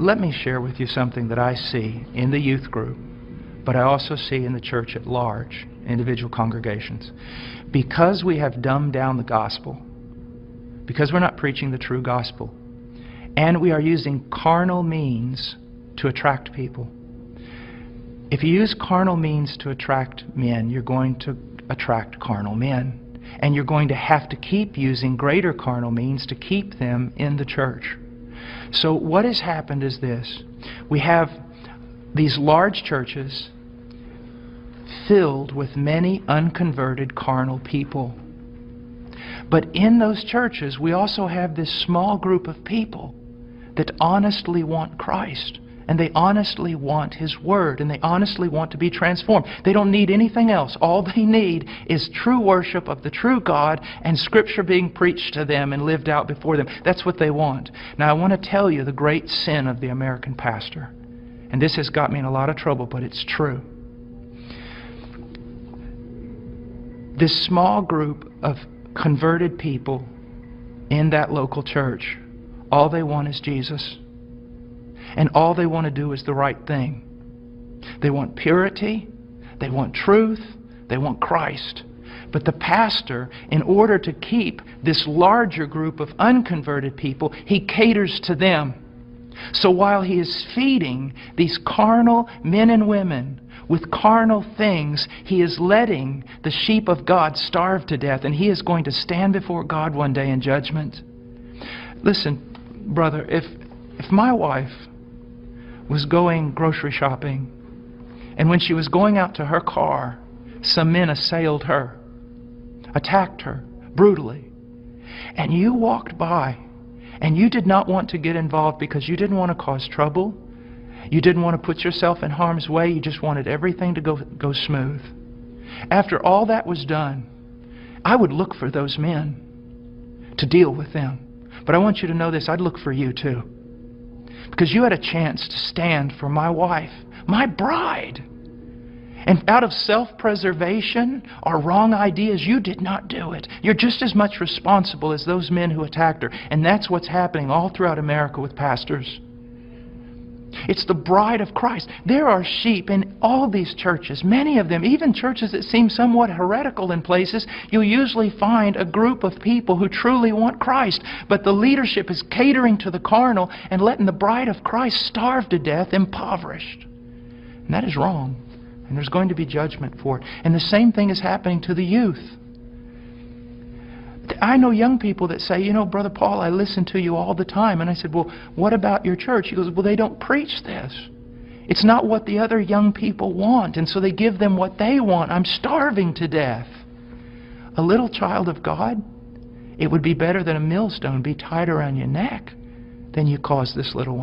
Let me share with you something that I see in the youth group, but I also see in the church at large, individual congregations. Because we have dumbed down the gospel, because we're not preaching the true gospel, and we are using carnal means to attract people. If you use carnal means to attract men, you're going to attract carnal men. And you're going to have to keep using greater carnal means to keep them in the church. So what has happened is this. We have these large churches filled with many unconverted carnal people. But in those churches, we also have this small group of people that honestly want Christ. And they honestly want His Word, and they honestly want to be transformed. They don't need anything else. All they need is true worship of the true God and Scripture being preached to them and lived out before them. That's what they want. Now, I want to tell you the great sin of the American pastor. And this has got me in a lot of trouble, but it's true. This small group of converted people in that local church, all they want is Jesus. And all they want to do is the right thing. They want purity, they want truth, they want Christ. But the pastor, in order to keep this larger group of unconverted people, he caters to them. So while he is feeding these carnal men and women with carnal things, he is letting the sheep of God starve to death, and he is going to stand before God one day in judgment. Listen, brother, if my wife was going grocery shopping, and when she was going out to her car, some men assailed her, attacked her brutally, and you walked by, and you did not want to get involved because you didn't want to cause trouble, you didn't want to put yourself in harm's way, you just wanted everything to go smooth. After all that was done, I would look for those men to deal with them. But I want you to know this, I'd look for you too. Because you had a chance to stand for my wife, my bride. And out of self-preservation or wrong ideas, you did not do it. You're just as much responsible as those men who attacked her. And that's what's happening all throughout America with pastors. It's the bride of Christ. There are sheep in all these churches, many of them, even churches that seem somewhat heretical in places. You'll usually find a group of people who truly want Christ, but the leadership is catering to the carnal and letting the bride of Christ starve to death, impoverished. And that is wrong. And there's going to be judgment for it. And the same thing is happening to the youth. I know young people that say, you know, Brother Paul, I listen to you all the time. And I said, well, what about your church? He goes, well, they don't preach this. It's not what the other young people want. And so they give them what they want. I'm starving to death. A little child of God, it would be better than a millstone be tied around your neck than you cause this little one.